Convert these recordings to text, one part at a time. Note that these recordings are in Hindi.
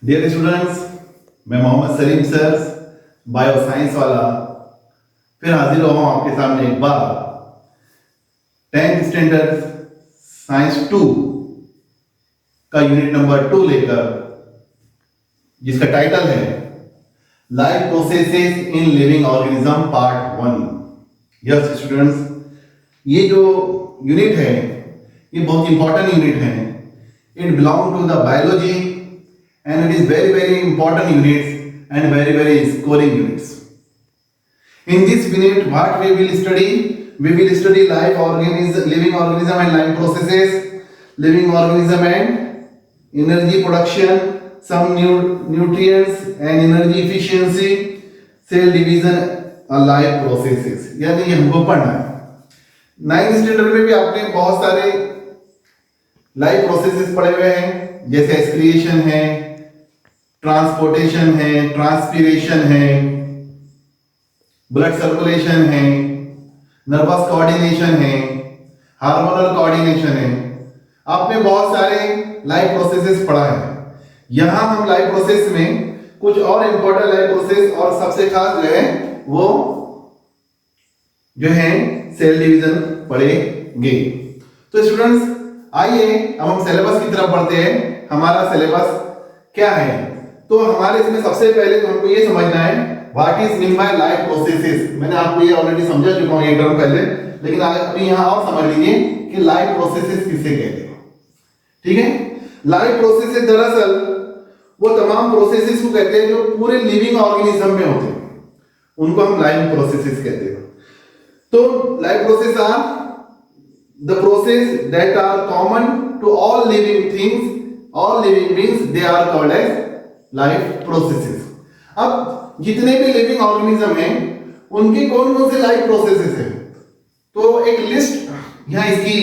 डियर स्टूडेंट्स, मैं Mohammad Salim sir bio science वाला फिर हाजिर हुआ हूँ आपके सामने एक बार 10th स्टैंडर्ड साइंस 2 का यूनिट नंबर 2 लेकर, जिसका टाइटल है life processes in living organism part 1। Yes students, ये जो यूनिट है ये बहुत इंपॉर्टेंट यूनिट है। It belong to the biology and it is very important units and very scoring units. In this unit what we will study life organism, living organism and life processes, living organism and energy production, some nutrients and energy efficiency, cell division और life processes। यानी ये हमको पढ़ना है। 9th स्टैंडर्ड में भी आपने बहुत सारे लाइफ प्रोसेसेस पढ़े हुए हैं, जैसे एक्सक्रिएशन है, ट्रांसपोर्टेशन है, ट्रांसपीरेशन है, ब्लड सर्कुलेशन है, नर्वस कोऑर्डिनेशन है, हार्मोनल कोऑर्डिनेशन है। आपने बहुत सारे लाइफ प्रोसेसेस पढ़ा है। यहां हम लाइफ प्रोसेस में कुछ और इंपॉर्टेंट लाइफ प्रोसेस और सबसे खास जो है वो जो है सेल डिवीजन पढ़ेंगे। तो स्टूडेंट्स, आइए अब हम सिलेबस की तरफ बढ़ते हैं। हमारा सिलेबस क्या है? तो हमारे इसमें सबसे पहले तो हमको ये समझना है what is mean by life processes. मैंने आपको ये ऑलरेडी समझा चुका हूं एक टर्म पहले, लेकिन अभी यहां और समझ लीजिए कि लाइफ प्रोसेसेस किसे कहते हैं। ठीक है, लाइफ प्रोसेसेस दरअसल वो तमाम प्रोसेसेस को कहते हैं जो पूरे लिविंग ऑर्गेनिज्म में होते हैं, उनको हम लाइफ प्रोसेसेस कहते हैं। तो life process are the process that are common to all living things, all living beings, they are called as life processes. अब जितने भी लिविंग ऑर्गेनिज्म हैं उनके कौन कौन से लाइफ प्रोसेसेस हैं, तो एक लिस्ट यहां इसकी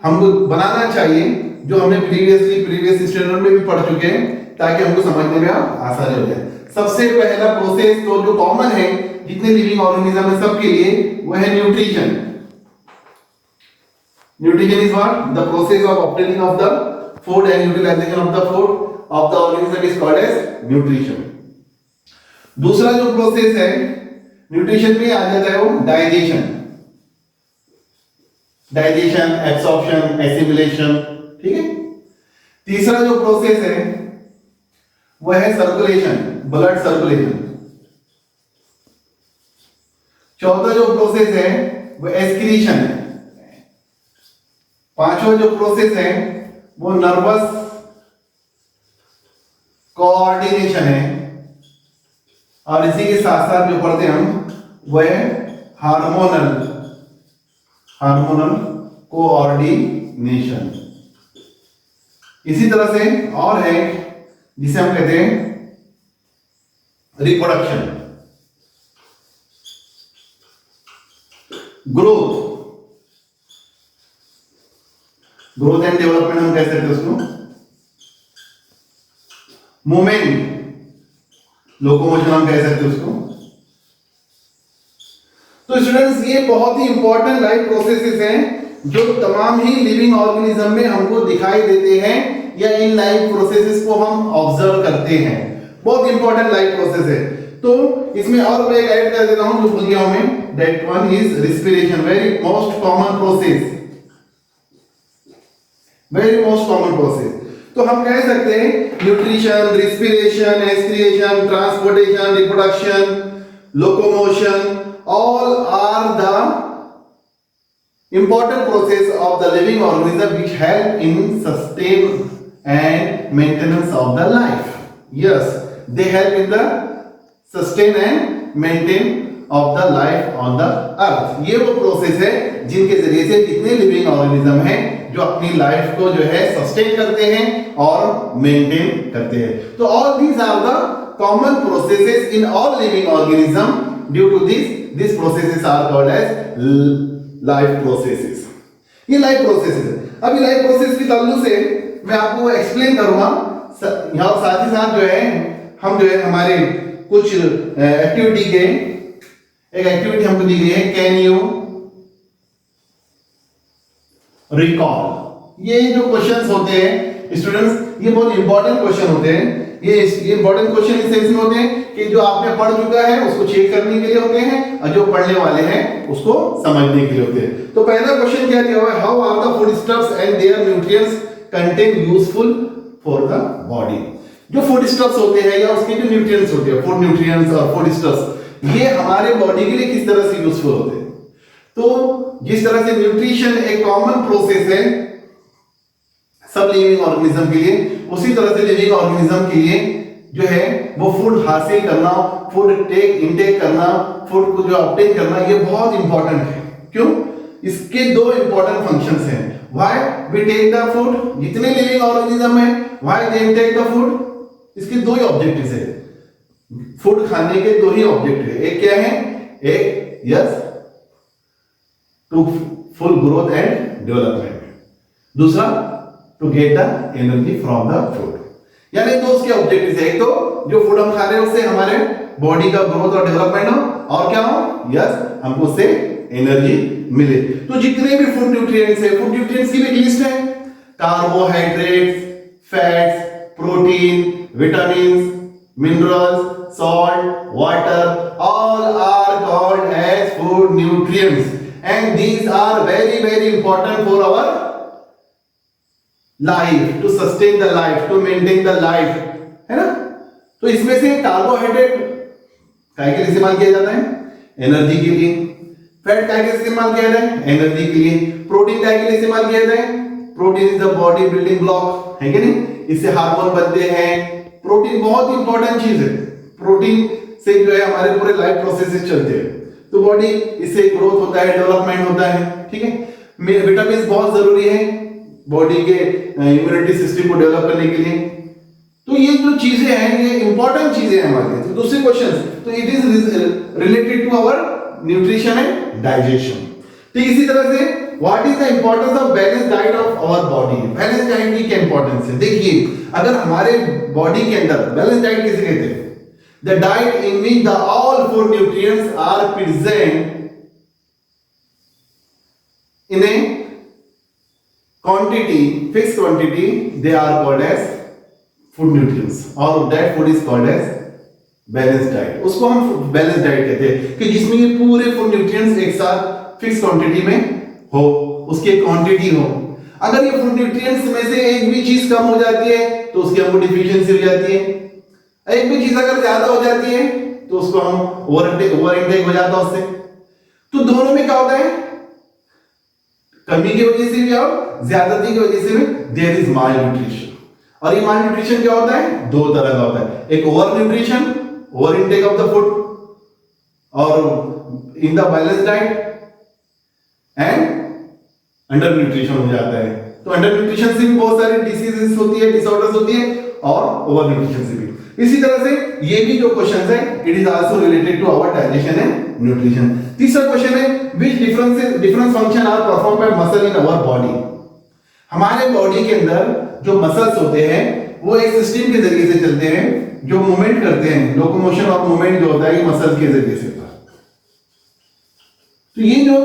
हमको बनाना चाहिए, जो हमने प्रीवियस स्टैंडर्ड में भी पढ़ चुके हैं, ताकि हमको समझने में आसानी हो जाए। सबसे पहला प्रोसेस तो जो कॉमन है जितने लिविंग ऑर्गेनिज्म है सबके लिए, वो है nutrition. Nutrition is what? The process of obtaining of the food and utilization of the food of the organism is called as nutrition। दूसरा जो प्रोसेस है न्यूट्रिशन में आ जाता है वो डाइजेशन, एब्सॉर्प्शन, एसिमिलेशन। ठीक है। तीसरा जो प्रोसेस है वो है सर्कुलेशन, ब्लड सर्कुलेशन। चौथा जो प्रोसेस है वो एक्सक्रीशन है। पांचवा जो प्रोसेस है वो नर्वस कोऑर्डिनेशन है, और इसी के साथ साथ जो पढ़ते हैं हम वो है हार्मोनल कोऑर्डिनेशन। इसी तरह से और है जिसे हम कहते हैं रिप्रोडक्शन, ग्रोथ एंड डेवलपमेंट हम कह सकते हैं उसको, मूवमेंट, लोकोमोशन हम कह सकते हैं उसको। तो स्टूडेंट्स, ये बहुत ही इंपॉर्टेंट लाइफ प्रोसेसेस हैं जो तमाम ही लिविंग ऑर्गेनिज्म में हमको दिखाई देते हैं, या इन लाइफ प्रोसेसेस को हम ऑब्जर्व करते हैं। बहुत इंपॉर्टेंट लाइफ प्रोसेस है। तो इसमें और मैं एक ऐड कर देता हूं जो भूल गया हूं मैं, that one is respiration, very most common process. तो हम कह सकते हैं nutrition, respiration, excretion, transportation, reproduction, locomotion, all are the important process of the living organism which help in sustain and maintenance of the life. Yes, they help in the sustain and maintain of the life on the earth। ये वो प्रोसेस है जिनके जरिए से जितने लिविंग ऑर्गेनिज्म हैं जो अपनी लाइफ को जो है सस्टेन करते हैं और मेंटेन करते हैं। तो all these are the common processes in all living organism. Due to this processes are called as life processes. ये लाइफ प्रोसेसेस है। अभी लाइफ प्रोसेस की ताल्लुक से मैं आपको एक्सप्लेन करूंगा, यहाँ साथ ही साथ जो है हम जो है हमारे कुछ एक्टिविटी के, एक एक्टिविटी हमको दी गई है, कैन यू रिकॉल। ये जो क्वेश्चंस होते हैं स्टूडेंट्स, ये बहुत इंपॉर्टेंट क्वेश्चन होते हैं। ये इंपॉर्टेंट क्वेश्चन इस सेंस में होते हैं कि जो आपने पढ़ चुका है उसको चेक करने के लिए होते हैं, और जो पढ़ने वाले हैं उसको समझने के लिए होते हैं। तो पहला क्वेश्चन क्या दिया हुआ है, how are the food stuffs and their nutrients contain useful for the body. जो फूड स्टफ्स होते हैं या उसके जो न्यूट्रिएंट्स होते हैं, फूड न्यूट्रिएंट्स और फूड स्टफ्स, ये हमारे बॉडी के लिए किस तरह से यूजफुल होते हैं। तो जिस तरह से न्यूट्रिशन एक कॉमन प्रोसेस है सब लिविंग ऑर्गेनिज्म के लिए, उसी तरह से लिविंग ऑर्गेनिज्म के लिए जो है वो फूड हासिल करना, फूड इनटेक करना, फूड को जो ऑब्टेन करना, ये बहुत इंपॉर्टेंट है। क्यों? इसके दो इंपॉर्टेंट फंक्शंस हैं। Why we take the food, जितने लिविंग ऑर्गेनिज्म है why they intake the food, इसके दो ही ऑब्जेक्टिव्स है। फूड खाने के दो ही ऑब्जेक्टिव है। एक क्या है, एक yes to full growth and development, दूसरा to get the energy from the food. यानी दो उसके ऑब्जेक्टिव्स है, एक तो जो फूड हम खा रहे हैं उससे हमारे बॉडी का ग्रोथ और डेवलपमेंट हो, और क्या हो, यस हमको उससे एनर्जी मिले। तो जितने भी फूड न्यूट्रिएंट्स है, फूड न्यूट्रिएंट्स की भी एक लिस्ट है, carbohydrates, fats, protein, vitamins, minerals, salt, water, all are called as food nutrients, and these are very very important for our life, to sustain the life, to maintain the life, है ना। तो इसमें से कार्बोहाइड्रेट काय के लिए इस्तेमाल किया जाता है, एनर्जी के लिए। फैट काय के लिए इस्तेमाल किया जाता है, एनर्जी के लिए। प्रोटीन काय के लिए इस्तेमाल किया जाता है, protein is the body building block, है कि नहीं, इससे हार्मोन बनते हैं। प्रोटीन बहुत इंपॉर्टेंट चीज है, प्रोटीन से जो है हमारे पूरे लाइफ प्रोसेसेस चलते हैं, तो बॉडी इससे ग्रोथ होता है, डेवलपमेंट होता है, ठीक है। विटामिन बहुत जरूरी है बॉडी के इम्यूनिटी सिस्टम को डेवलप करने के लिए। तो ये जो चीजें हैं ये इंपॉर्टेंट चीजें हैं हमारे लिए। तो दूसरे क्वेश्चन, तो it is related to our nutrition and digestion. तो इसी तरह से what is the importance of balance diet of our body. Balance diet की क्या इंपॉर्टेंस है, देखिए अगर हमारे बॉडी के अंदर बैलेंस डाइट किसे कहते हैं, the diet in which the all food nutrients are present in a quantity, fixed quantity, they are called as food nutrients, or that food is called as balanced diet। उसको हम balanced diet कहते हैं कि जिसमें ये पूरे food nutrients एक साथ फिक्स क्वांटिटी में हो, उसकी एक क्वांटिटी हो। अगर ये फूड न्यूट्रिएंट्स में से एक भी चीज कम हो जाती है तो उसकी हमको डिफिशियंसी हो जाती है, एक भी चीज अगर ज्यादा हो जाती है तो उसको हम ओवर इनटेक हो जाता है उससे। तो दोनों में क्या होता है, कमी की वजह से भी और ज्यादती की वजह से भी देयर इज माल न्यूट्रिशन। और ये माल न्यूट्रिशन क्या होता है, दो तरह का होता है, एक over nutrition, over intake of the food, और in the balance diet, and under nutrition हो जाता है। तो अंडर न्यूट्रिशन से भी बहुत सारी डिसीजेस होती है, डिसऑर्डर्स होती है, और ओवर न्यूट्रिशन से भी। इसी तरह से ये भी जो क्वेश्चन है it is also related to our digestion and nutrition. तीसरा क्वेश्चन है which difference function are perform by muscle in our body. हमारे बॉडी के अंदर जो मसल्स होते हैं वो एक सिस्टम के जरिए से चलते हैं, जो मूवमेंट करते हैं, लोकोमोशन ऑफ मूवमेंट जो होता है ये मसल्स के जरिए से होता है। तो ये जो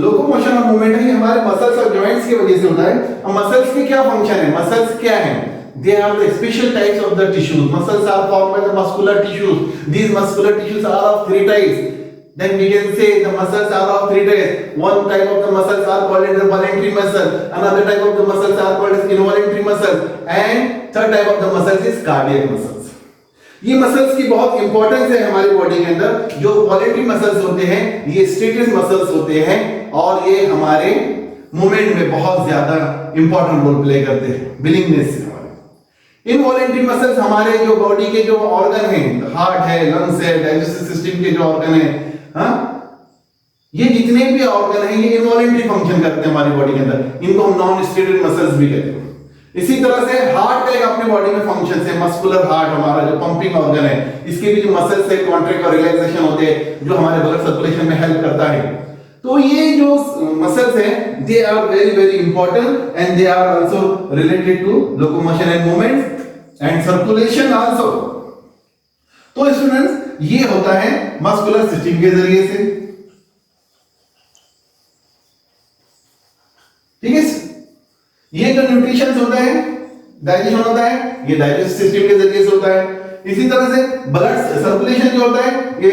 लोकोमोशन ऑफ मूवमेंट है ये हमारे मसल्स और जॉइंट्स की वजह से होता है। अब मसल्स के क्या फंक्शन है, मसल्स क्या है, they are the special types of the tissues. Muscles are formed by the muscular tissues. These muscular tissues are of three types. Then we can say the muscles are of three types. One type of the muscles are called as the voluntary muscle, another type of the muscles are called as involuntary muscles, and third type of the muscles is cardiac muscles. ये मसल्स की बहुत इंपॉर्टेंस है हमारी बॉडी के अंदर। जो वॉलेंटरी मसल्स होते हैं ये स्टेटस मसल्स होते हैं, और ये हमारे मूवमेंट में बहुत ज्यादा इंपॉर्टेंट रोल प्ले करते हैं, विलिंगनेस से। इनवॉलेंटरी मसल्स हमारे जो बॉडी के जो ऑर्गन हैं, हार्ट है, लंग्स है, डाइजेस्टिव सिस्टम के जो ऑर्गन है, हाँ ये जितने भी ऑर्गन हैं ये इनवॉलेंटरी फंक्शन करते हैं हमारी बॉडी के अंदर, इनको हम नॉन स्टेरॉइड मसल्स भी कहते हैं। इसी तरह से हार्ट का एक अपने बॉडी में फंक्शन है, मस्कुलर हार्ट हमारा जो पंपिंग ऑर्गन है, इसके भी जो मसल्स है कॉन्ट्रैक्ट और रिलैक्सेशन होते हैं जो हमारे ब्लड सर्कुलेशन में हेल्प करता है। तो ये जो मसल्स हैं they are very very important and they are also related to locomotion and movement and circulation also. तो स्टूडेंट्स ये होता है मस्कुलर सिस्टम के जरिए से। ठीक है, ये जो न्यूट्रिशन होता है, डाइजेशन होता है, ये डाइजेस्टिव सिस्टम के जरिए से होता है। इसी तरह से ब्लड सर्कुलेशन जो होता है, ये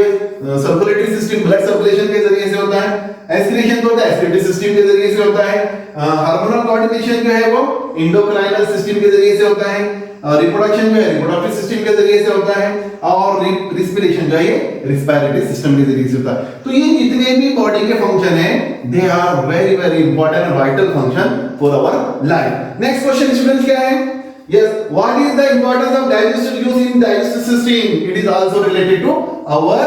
सर्कुलेटरी सिस्टम ब्लड सर्कुलेशन के जरिए से होता है। एस्पिरेशन जो होता है एस्पिरेटरी सिस्टम के जरिए से होता है। हार्मोनल कोऑर्डिनेशन जो है वो एंडोक्राइनल सिस्टम के जरिए से होता है। रिप्रोडक्शन जो है रिप्रोडक्टिव सिस्टम के जरिए से होता है। और रिस्पिरेशन जो है रिस्पिरेटरी सिस्टम के जरिए से होता है। तो ये जितने भी बॉडी के फंक्शन हैं, they are very very important and vital function for our life. Next question students क्या है? Yes, what is the importance of digestive juice in digestive system? It is also related to our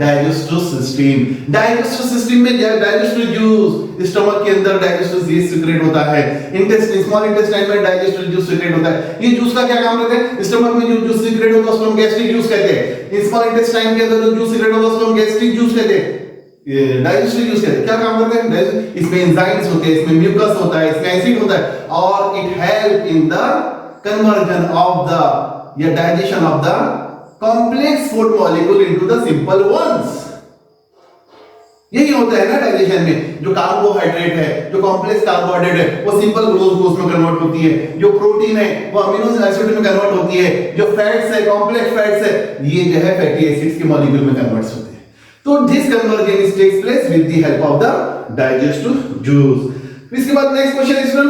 digestive system. Digestive system में digestive juice स्टमक के अंदर digestive juice सीक्रेट होता है। इंटेस्टाइन स्मॉल इंटेस्टाइन में digestive juice सीक्रेट होता है। ये जूस का क्या काम करता है? स्टमक में जो जूस सीक्रेट होता है उसको हम गैस्ट्रिक जूस कहते हैं। स्मॉल इंटेस्टाइन के अंदर जो जूस सीक्रेट होता है उसको हम गैस्ट्रिक जूस कहते हैं। डाइजेस्टिव जूस कहते हैं। क्या काम करते हैं? इसमें एंजाइम्स होते हैं, इसमें म्यूकस होता है, इसमें एसिड होता है और it help in the conversion of the या digestion of the complex food molecule into the simple ones. यही होता है ना डाइजेशन में। जो कार्बोहाइड्रेट है, जो कॉम्प्लेक्स कार्बोहाइड्रेट है, वो सिंपल ग्लूकोज में कन्वर्ट होती है। जो प्रोटीन है वो अमीनो एसिड में कन्वर्ट होती है। जो फैट्स है, कॉम्प्लेक्स फैट्स है, ये जो है फैटी एसिड्स के मॉलिक्यूल में कन्वर्ट होते हैं। तो this conversion takes place with the help of the digestive juice. इसके बाद next question is from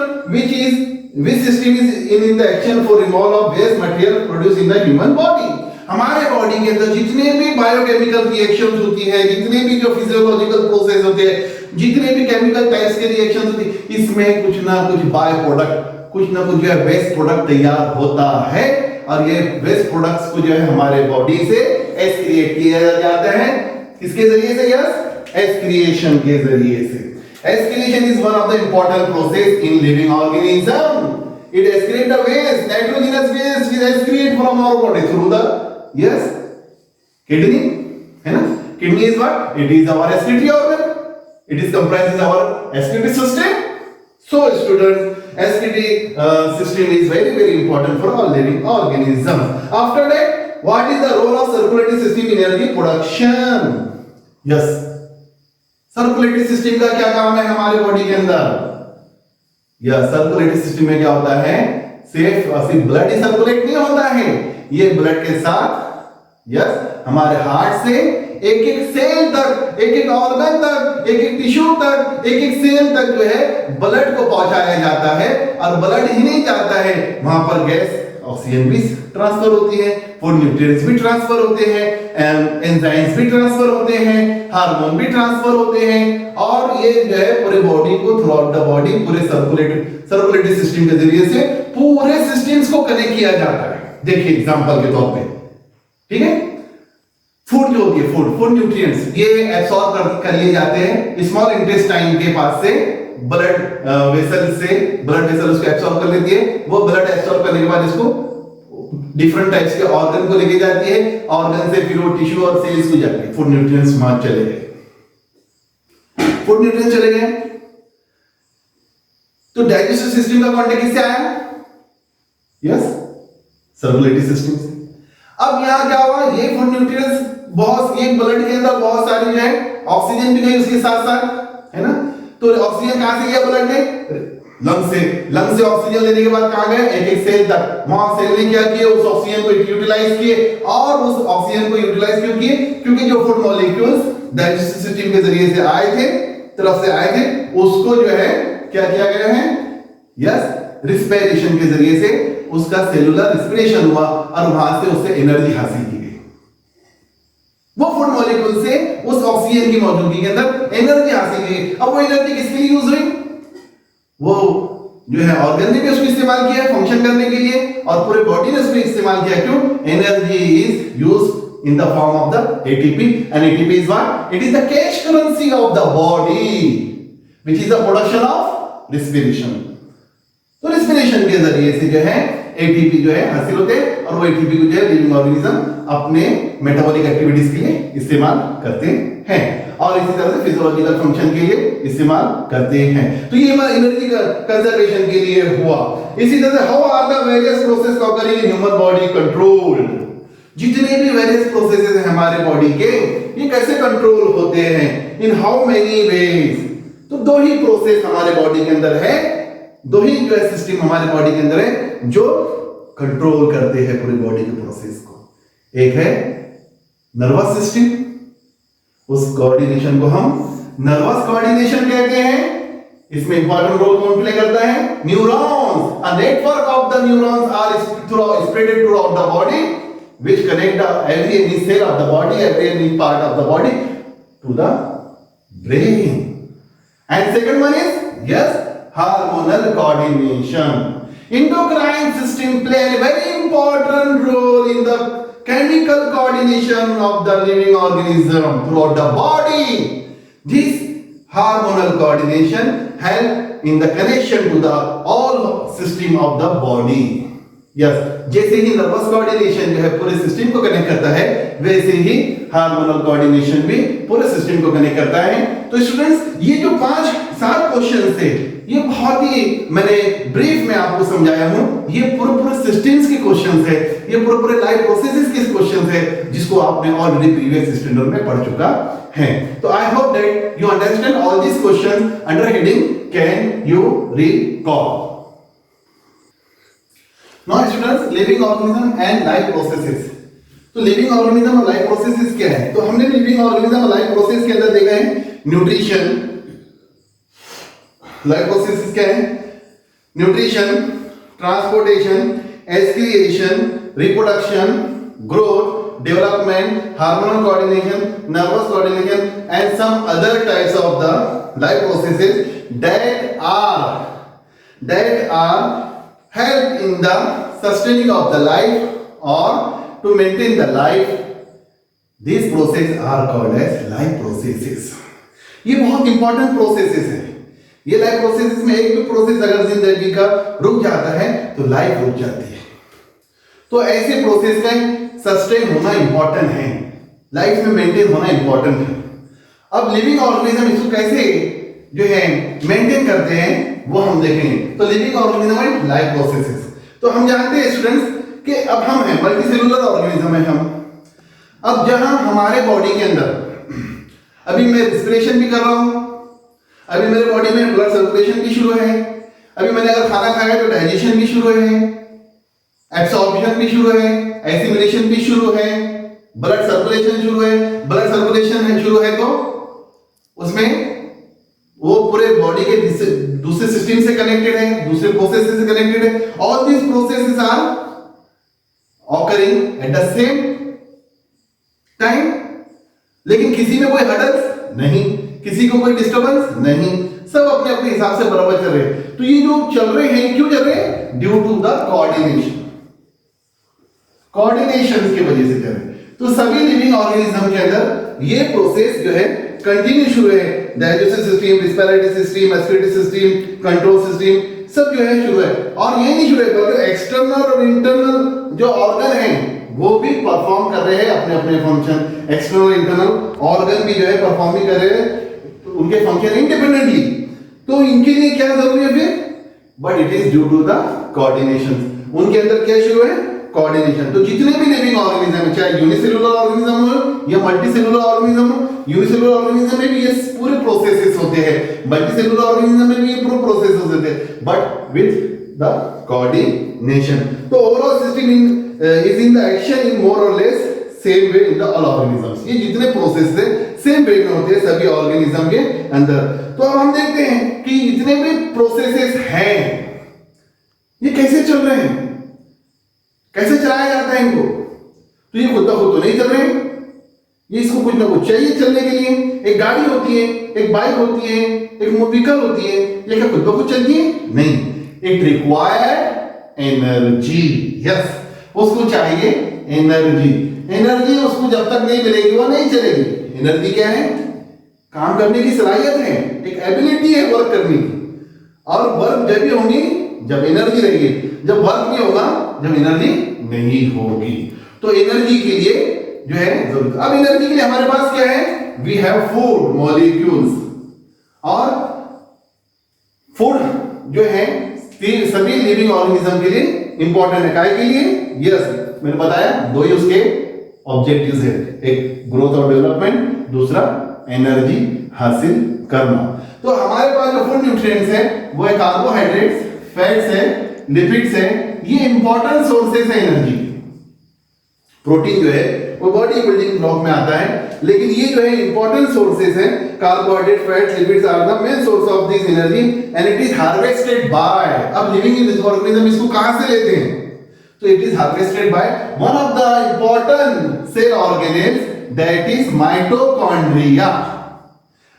which system is in the action for removal of waste material produced in the human body? हमारे बॉडी के अंदर जितने भी बायोकेमिकल रिएक्शंस होती है, जितने भी जो फिजियोलॉजिकल प्रोसेस होते हैं, जितने भी केमिकल टाइप्स के रिएक्शंस होती है, इसमें कुछ ना कुछ बाय प्रोडक्ट, कुछ ना कुछ जो है वेस्ट प्रोडक्ट तैयार होता है। और ये वेस्ट प्रोडक्ट्स को जो है हमारे बॉडी से एक्सक्रिएट किया जाता है। किसके जरिए से? यस, एक्सक्रिएशन के जरिए से। Excretion is one of the important process in living organism. It excretes the waste, nitrogenous waste, we excrete from our body through the kidney, है ना? Kidney is what? It is our excretory organ. It is comprises our excretory system. So, students, excretory system is very very important for all living organisms. After that, what is the role of circulatory system in energy production? Yes. Circulatory system का क्या काम है हमारे बॉडी के अंदर? या सर्कुलेटरी सिस्टम में क्या होता है? सिर्फ ब्लड ही सर्कुलेट नहीं होता है, ये ब्लड के साथ हमारे हार्ट से एक एक सेल तक, एक एक ऑर्गन तक, एक एक टिश्यू तक, एक एक सेल तक जो है ब्लड को पहुंचाया जाता है। और ब्लड ही नहीं जाता है, वहां पर गैस ऑक्सीजन भी ट्रांसफर होती है, फूड न्यूट्रिएंट्स भी ट्रांसफर होते हैं, एंजाइम्स भी ट्रांसफर होते हैं, हार्मोन भी ट्रांसफर होते हैं। और ये जो है पूरे बॉडी को थ्रू आउट द बॉडी पूरे सर्कुलेटरी सिस्टम के जरिए से पूरे सिस्टम्स को कनेक्ट किया जाता है। देखिए एग्जांपल के तौर पे, ठीक है, फूड जो होती है, फूड न्यूट्रिएंट्स ये एब्सॉर्ब कर लिए जाते हैं स्मॉल इंटेस्टाइन के पास से, ब्लड वेसल उसको एब्सॉर्ब कर लेती है। वो ब्लड एब्सॉर्ब करने के बाद इसको डिफरेंट टाइप्स के ऑर्गन को लेके जाती है, ऑर्गन से फिर वो टिश्यू और सेल्स को जाती है। फूड न्यूट्रिएंट्स वहां चले गए, फूड न्यूट्रिएंट्स चले गए। तो डाइजेस्टिव सिस्टम का कांटेक्ट किससे आया? यस, सर्कुलेटरी सिस्टम से। अब यहां क्या हुआ? ये फूड न्यूट्रिएंट्स बहुत, ये ब्लड के अंदर बहुत सारी जो है ऑक्सीजन भी गई उसके साथ साथ, है ना? तो ऑक्सीजन कहां से गया ब्लड में? लंग से ऑक्सीजन लेने के बाद कहां गए? एक एक सेल तक। वहां सेल ने क्या किया? उस ऑक्सीजन को यूटिलाइज किए। और उस ऑक्सीजन को यूटिलाइज क्यों किए? क्योंकि जो फूड मॉलिक्यूल्स डाइजेस्टिव सिस्टम के जरिए से आए थे, तरफ से आए थे, उसको जो है क्या किया गया है? यस, रिस्पिरेशन के जरिए से उसका सेलुलर रिस्पिरेशन हुआ और वहां से उससे एनर्जी हासिल की गई। वो फूड मॉलिक्यूल से उस ऑक्सीजन की मौजूदगी के अंदर एनर्जी हासिल की। अब वो एनर्जी किसके लिए यूज हुई? वो जो है ऑर्गन ने भी उसको इस्तेमाल किया फंक्शन करने के लिए, और पूरे बॉडी ने उसको इस्तेमाल किया। क्यों? Energy is used in the form of the ATP, and ATP is what? It is the cash currency of the body which is the production of respiration. तो रिस्पिरेशन के जरिए से जो है एटीपी जो है हासिल होते हैं, और वो एटीपी को जो है लिविंग ऑर्गेनिज्म अपने मेटाबॉलिक एक्टिविटीज के लिए इस्तेमाल करते हैं, और इसी तरह से फिजियोलॉजिकल फंक्शन के लिए इस्तेमाल करते हैं। तो ये एनर्जी कंजर्वेशन के लिए हुआ। इसी तरह से how are the various process occurring in human body control? जितने भी वेरियस प्रोसेसेस हैं हमारे बॉडी के, ये कैसे कंट्रोल होते हैं? In how many ways? तो दो ही प्रोसेस हमारे बॉडी के अंदर है, दो ही जो है सिस्टम हमारे बॉडी के अंदर है जो कंट्रोल करते हैं पूरी बॉडी के प्रोसेस को। एक है नर्वस सिस्टम, उस कोऑर्डिनेशन को हम नर्वस कोऑर्डिनेशन कहते हैं। इसमें इंपॉर्टेंट रोल कौन प्ले करता है? Neurons. A network of the neurons are spread throughout the body which connect every any cell of the body, every any part of the body to the brain. And second one is yes, hormonal coordination. Endocrine system play a very important role in the chemical coordination of the living organism throughout the body. This hormonal coordination help in the connection to the all system of the body. Yes, जैसे ही नर्वस कोऑर्डिनेशन जो है पूरे सिस्टम को कनेक्ट करता है, वैसे ही हार्मोनल कोऑर्डिनेशन भी पूरे सिस्टम को कनेक्ट करता है। तो स्टूडेंट्स, ये जो 5-7 क्वेश्चन थे, ये बहुत ही मैंने ब्रीफ में आपको समझाया हूं। ये पूरे सिस्टम्स के क्वेश्चंस है, ये पूरे लाइफ प्रोसेसेस के क्वेश्चंस है, जिसको आपने ऑलरेडी प्रीवियस स्टैंडर्ड में पढ़ चुका है। तो I hope that you understand all this questions under heading can you recall. Now students, living organism and life processes. तो लिविंग ऑर्गेनिज्म और लाइफ प्रोसेसेस क्या है? तो हमने लिविंग ऑर्गेनिज्म और लाइफ प्रोसेस के अंदर देखा है न्यूट्रिशन। लाइफ प्रोसेसेस क्या है? Nutrition, transportation, excretion, reproduction, growth, development, hormonal coordination, nervous coordination and some other types of the life processes that are help in the sustaining of the life or to maintain the life. These processes are called as life processes. ये बहुत इंपॉर्टेंट प्रोसेसेस है। ये लाइफ प्रोसेसेस में एक भी प्रोसेस अगर जिंदगी का रुक जाता है तो लाइफ रुक जाती है। तो ऐसे प्रोसेस का सस्टेन होना इंपॉर्टेंट है, लाइफ में मेंटेन होना इंपॉर्टेंट है। अब लिविंग ऑर्गेनिज्म इसको कैसे जो है मेंटेन करते हैं वो हम देखेंगे। तो living organism and life processes, तो हम जानते हैं स्टूडेंट्स कि अब हम हैं मल्टीसेलुलर ऑर्गेनिज्म है हम। अब जहां हमारे बॉडी के अंदर अभी मैं रिस्पिरेशन भी कर रहा हूं, अभी मेरे बॉडी में ब्लड सर्कुलेशन भी शुरू है, अभी मैंने अगर खाना खाया तो डाइजेशन भी शुरू है, एब्सॉर्प्शन भी शुरू है, एसिमिलेशन भी शुरू है, ब्लड सर्कुलेशन शुरू है। ब्लड सर्कुलेशन शुरू है तो उसमें वो पूरे बॉडी के दूसरे सिस्टम से कनेक्टेड है, दूसरे प्रोसेस से कनेक्टेड है। All these processes are occurring at the same time, लेकिन किसी में कोई हर्डल्स नहीं, किसी को कोई डिस्टर्बेंस नहीं, सब अपने अपने हिसाब से बराबर चल रहे हैं। तो ये जो चल रहे हैं क्यों चल रहे हैं? Due to the coordination, coordination की वजह से चल रहे हैं। तो सभी लिविंग ऑर्गेनिज्म के अंदर ये प्रोसेस जो है कंटिन्यू शुरू है। Digestive system, respiratory system, excretory system, control system सब जो है शुरू है। और ये नहीं शुरू है बल्कि एक्सटर्नल और इंटरनल जो ऑर्गन हैं वो भी परफॉर्म कर रहे हैं अपने अपने फंक्शन। एक्सटर्नल इंटरनल ऑर्गन भी जो है परफॉर्म भी कर रहे हैं उनके फंक्शन इंडिपेंडेंटली। तो इनके लिए क्या जरूरी है फिर? But it is due to the coordination. उनके अंदर क्या शुरू है? कोऑर्डिनेशन। तो जितने भी लिविंग ऑर्गेनिज्म है, चाहे यूनिसेलुलर ऑर्गेनिज्म हो या मल्टीसेलुलर ऑर्गेनिज्म हो, यूनिसेलुलर ऑर्गेनिज्म में भी ये पूरे प्रोसेसेस होते हैं, मल्टीसेलुलर ऑर्गेनिज्म में भी ये पूरे प्रोसेस होते हैं, बट विद द कोऑर्डिनेशन। तो overall system is in the action in more or less same way in the all organisms. ये जितने प्रोसेस है सेम वे में होते हैं सभी ऑर्गेनिज्म के अंदर। तो अब हम देखते हैं कि इतने भी प्रोसेसेस हैं ये कैसे चल रहे हैं, कैसे चलाया जाता है इनको। तो ये खुद ब खुद तो नहीं चल रहे हैं, ये इसको कुछ ना कुछ चाहिए चलने के लिए। एक गाड़ी होती है, एक बाइक होती है, एक व्हीकल होती है, ये क्या खुद ब खुद चलती है? नहीं, इट रिक्वायर्ड एनर्जी। यस, उसको चाहिए एनर्जी। एनर्जी उसको जब तक नहीं मिलेगी वो नहीं चलेगी। एनर्जी क्या है? काम करने की सलाहियत है, एक एबिलिटी है वर्क करने की। और वर्क जब भी होगी जब एनर्जी रहेगी, जब वर्क नहीं होगा जब एनर्जी नहीं होगी। तो एनर्जी के लिए जो है जरूरत। अब एनर्जी के लिए हमारे पास क्या है? We have food molecules. और फूड जो है सभी लिविंग ऑर्गेनिज्म के लिए इंपॉर्टेंट है। काय के लिए? यस, मैंने बताया दो ही उसके ऑब्जेक्टिव्स है, एक ग्रोथ और डेवलपमेंट, दूसरा एनर्जी हासिल करना। तो हमारे पास जो फूड न्यूट्रिएंट्स है वो है कार्बोहाइड्रेट्स, फैट्स है, लिपिड्स है, ये इंपॉर्टेंट सोर्सेस है एनर्जी। प्रोटीन जो है वो बॉडी बिल्डिंग ब्लॉक में आता है, लेकिन ये जो है इंपॉर्टेंट सोर्सेस है। Carbohydrate, fats, lipids are the main source of this energy and it is harvested by, अब लिविंग इन दिस ऑर्गेनिज्म इसको कहां से लेते हैं? तो it is harvested by one of the important cell organelles that is mitochondria.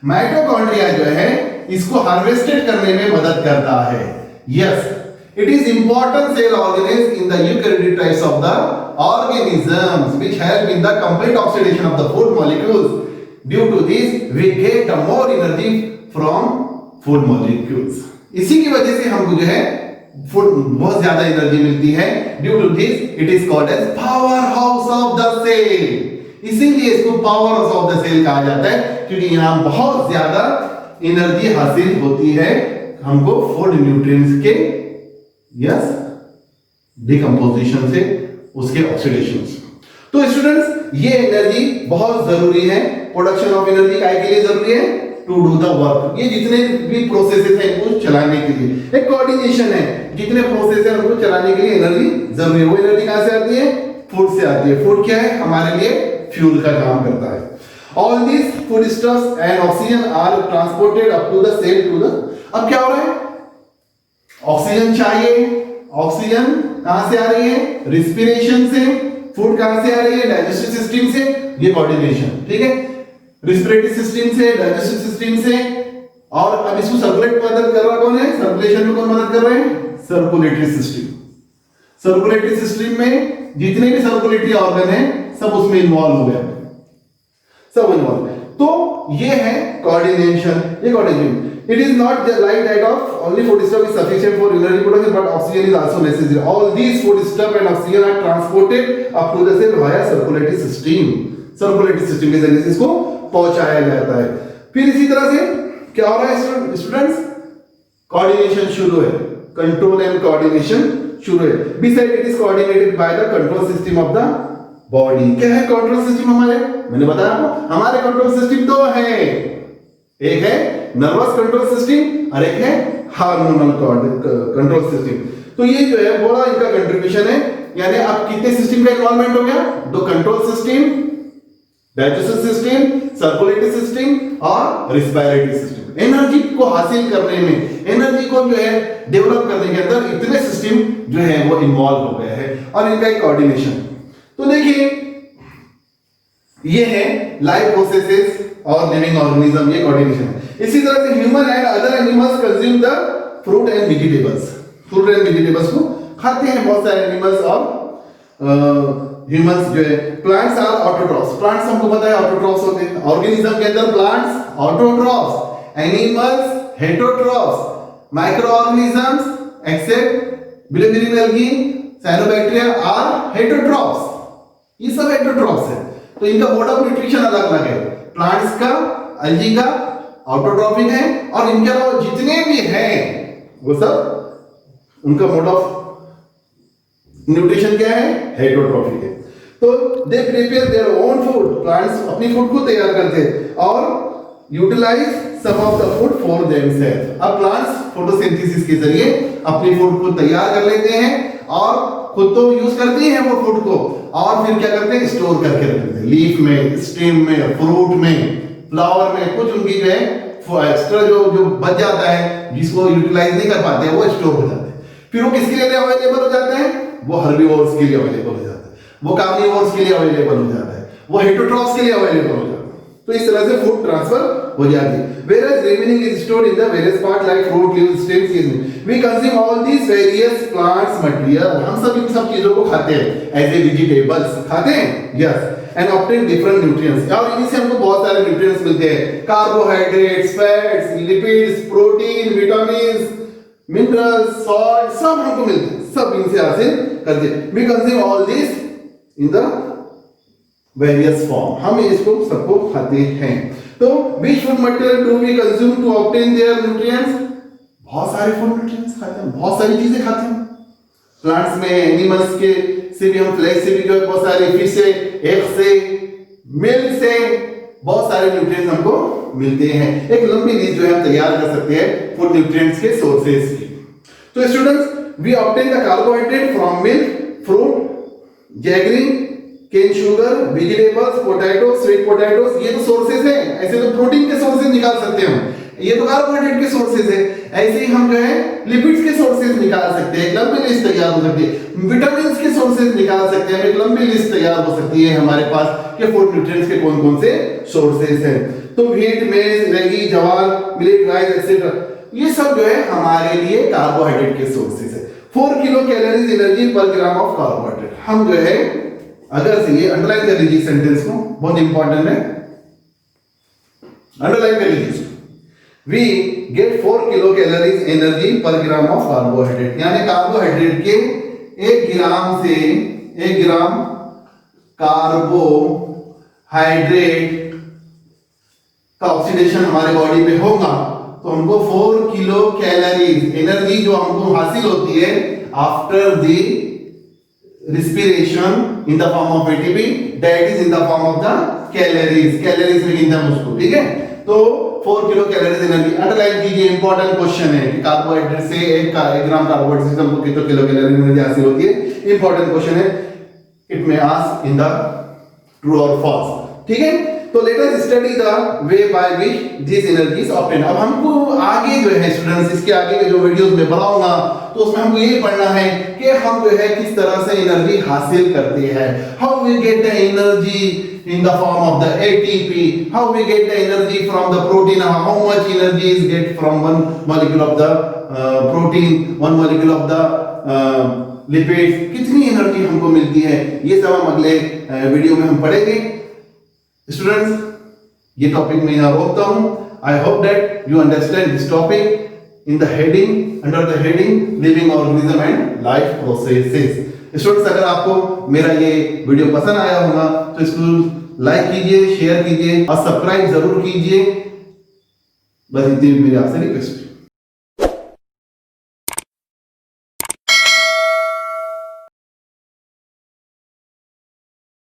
Mitochondria जो है इसको हार्वेस्टेड करने में मदद करता है। Yes, it is important cell organelles in the eukaryotic types of the organisms which help in the complete oxidation of the food molecules. Due to this we get the more energy from food molecules. इसी की वजह से हमको जो है फूड बहुत ज्यादा एनर्जी मिलती है। Due to this it is called as power house of the cell. इसीलिए इसको power house of the cell कहा जाता है, क्योंकि यहाँ बहुत ज्यादा एनर्जी हासिल होती है हमको फूड न्यूट्रिएंट्स के यस डिकम्पोजिशन से, उसके ऑक्सीडेशन से। तो स्टूडेंट्स ये एनर्जी बहुत जरूरी है, प्रोडक्शन ऑफ एनर्जी काय के लिए जरूरी है? To do the work. ये जितने भी प्रोसेसेस हैं इनको चलाने के लिए एक कोऑर्डिनेशन है, जितने प्रोसेस है उनको चलाने के लिए एनर्जी जरूरी है। वो एनर्जी कहां से आती है? फूड से आती है। फूड क्या है? हमारे लिए फ्यूल का काम करता है। All this food stuffs and oxygen are transported up to the cell to the, अब क्या हो रहा है? ऑक्सीजन चाहिए, ऑक्सीजन कहां से आ रही है? रिस्पिरेशन से। फूड कहां से आ रही है? डाइजेस्टिव सिस्टम से। ये कोऑर्डिनेशन, ठीक है, रिस्पिरेटरी सिस्टम से, डाइजेस्टिव सिस्टम से। और अब इसको सर्कुलेट मदद कर रहा कौन है? सर्कुलेशन में कौन मदद कर रहे हैं? Circulatory system. सर्कुलेटरी सिस्टम में जितने भी सर्कुलेटरी ऑर्गन है सब उसमें इन्वॉल्व हो गए, सब इन्वॉल्व। तो ये है कोऑर्डिनेशन, ये coordination. It is not like that of only food stuff is sufficient for energy production, but oxygen is also necessary. All these food stuff and oxygen are transported up to the cell via circulatory system. Circulatory system के जरिए से इसको पहुंचाया जाता है। फिर इसी तरह से क्या हो रहा है स्टूडेंट्स? कोऑर्डिनेशन शुरू है, कंट्रोल एंड कोऑर्डिनेशन शुरू है। Besides, it is coordinated by the control system of the body. क्या है कंट्रोल सिस्टम हमारे? मैंने बताया आपको, हमारे कंट्रोल सिस्टम दो हैं, एक है नर्वस कंट्रोल सिस्टम और एक है हार्मोनल कंट्रोल सिस्टम। तो ये जो है बड़ा इनका कंट्रीब्यूशन है। यानी अब कितने सिस्टम का इन्वॉल्वमेंट हो गया? दो control system, digestive system, circulatory system और रिस्पिरेटरी सिस्टम। एनर्जी को हासिल करने में, एनर्जी को जो है डेवलप करने के अंदर इतने सिस्टम जो है वो इन्वॉल्व हो गए हैं और इनका एक कोऑर्डिनेशन। तो देखिए ये है लाइफ प्रोसेसेस और लिविंग ऑर्गेनिज्म, ये कोऑर्डिनेशन है। इसी तरह से human and other animals consume the fruit and vegetables. Fruit and vegetables को खाते हैं बहुत सारे एनिमल्स और ह्यूमंस जो है। प्लांट्स आर ऑटोट्रॉफ्स, प्लांट्स हमको पता है ऑटोट्रॉफ्स होते हैं। ऑर्गेनिज्म के अंदर plants autotrophs, animals heterotrophs, micro organisms except billion algae, cyanobacteria are heterotrophs. ये सब हेटरोट्रॉफ्स है। तो इनका मोड ऑफ न्यूट्रिशन अलग अलग है। प्लांट्स का, एल्गी का ऑटोट्रॉफिक है, और इनके अलावा जितने भी हैं वो सब उनका मोड ऑफ न्यूट्रिशन क्या है? हेटरोट्रॉफिक है। तो they prepare their own food, plants अपनी फूड को तैयार करते हैं और utilize some of the food for themself. अब प्लांट्स फोटोसिंथेसिस के जरिए अपनी फूड को तैयार कर लेते हैं और खुद तो यूज करते हैं वो फूड को, और फिर क्या करते हैं? स्टोर करके रख देते हैं, लीफ में, स्टेम में, फ्रूट में, फ्लावर में। कुछ उनकी जो है एक्स्ट्रा जो बच जाता है, जिसको यूटिलाइज नहीं कर पाते हैं, वो स्टोर हो जाते हैं। फिर वो किसके लिए अवेलेबल हो जाते हैं? वो हर्बीवोर्स के लिए अवेलेबल हो जाता है, वो कार्निवोर्स के लिए अवेलेबल हो जाता है, वो हेटरोट्रॉफ्स के लिए अवेलेबल हो जाता है। तो इस तरह से फूड ट्रांसफर हो जाती है। Whereas remaining is stored in the various part like fruit, leaves, stems, seeds. We consume all these various plants material. हम सब इन सब चीजों को खाते हैं as a vegetables, खाते हैं, yes, and obtain different nutrients. और इन्हीं से हमको बहुत सारे nutrients मिलते हैं, carbohydrates, fats, lipids, protein, vitamins, minerals, salt, सब हमको मिलते हैं, सब इनसे हासिल करते हैं। We consume all this in the various form, हम इसको सबको खाते हैं। तो which food material do we consume to obtain their nutrients? बहुत सारे फूड न्यूट्रिएंट्स खाते हैं, बहुत सारी चीजें खाते हैं। प्लांट्स में, एनिमल्स से भी हम फ्लैश से भी जो है बहुत सारे, फिश से, एग से, मिल्क से, बहुत सारे न्यूट्रिएंट्स हमको मिलते हैं। एक लंबी लिस्ट जो है हम तैयार कर सकते हैं फूड न्यूट्रिएंट्स के सोर्सेज की। तो students, we obtain the carbohydrate from milk, fruit, jaggery, cane sugar, vegetables, potato, sweet potatoes, ये तो सोर्सेज हैं। ऐसे तो प्रोटीन के सोर्सेज निकाल सकते हैं हम, ये तो कार्बोहाइड्रेट के सोर्सेज है। ऐसे ही हम जो है लिपिड्स के सोर्सेज निकाल सकते हैं, एक लंबी लिस्ट तैयार हो सकती है। विटामिन्स के सोर्सेज निकाल सकते हैं, एक लंबी लिस्ट तैयार हो सकती है हमारे पास कि फूड न्यूट्रिएंट्स के कौन कौन से सोर्सेज हैं। तो व्हीट, मेज, मैगी, ज्वार, मिलेट, राइस एक्सेट्रा, ये सब जो है हमारे लिए कार्बोहाइड्रेट के सोर्सेज है। 4 किलो कैलोरीज एनर्जी पर ग्राम ऑफ कार्बोहाइड्रेट। हम जो है अगर से ये अंडरलाइन कर लीजिए सेंटेंस को, बहुत इंपॉर्टेंट है, अंडरलाइन कर लीजिए। We get 4 kilo calories energy पर ग्राम ऑफ कार्बोहाइड्रेट, यानी कार्बोहाइड्रेट के 1 ग्राम से 1 ग्राम कार्बोहाइड्रेट का ऑक्सीडेशन हमारे बॉडी में होगा तो हमको 4 किलो कैलोरीज एनर्जी जो हमको हासिल होती है after the respiration in the form of ATP, that is in the form of the calories में गिनते हैं उसको, ठीक है। तो 4 किलो कैलोरीज एनर्जी अंडरलाइन कीजिए, इंपॉर्टेंट क्वेश्चन है कि कार्बोहाइड्रेट से 1 ग्राम कार्बोहाइड्रेट से हमको कितने किलो कैलोरी एनर्जी हासिल होती है। इंपॉर्टेंट क्वेश्चन है, it may ask in the true और फॉल्स, ठीक है। तो let us study the way by which this energy is obtain. अब हमको आगे जो है स्टूडेंट्स, इसके आगे के जो वीडियोस में बनाऊंगा तो उसमें हमको ये पढ़ना है कि हम जो है किस तरह से एनर्जी हासिल करते हैं, how we get the energy in the form of the ATP, how we get the energy from the protein, how much energy is get from one molecule of the protein, one molecule of the lipids, कितनी एनर्जी हमको मिलती है, ये सब हम अगले वीडियो में हम पढ़ेंगे। स्टूडेंट्स, ये टॉपिक मैं यहाँ रोकता हूँ। आई hope that you understand this topic in the heading, under the heading living organism and life processes. Students, अगर आपको मेरा ये वीडियो पसंद आया होगा तो इसको लाइक कीजिए, शेयर कीजिए और सब्सक्राइब जरूर कीजिए। बस इतनी मेरी आपसे रिक्वेस्ट है।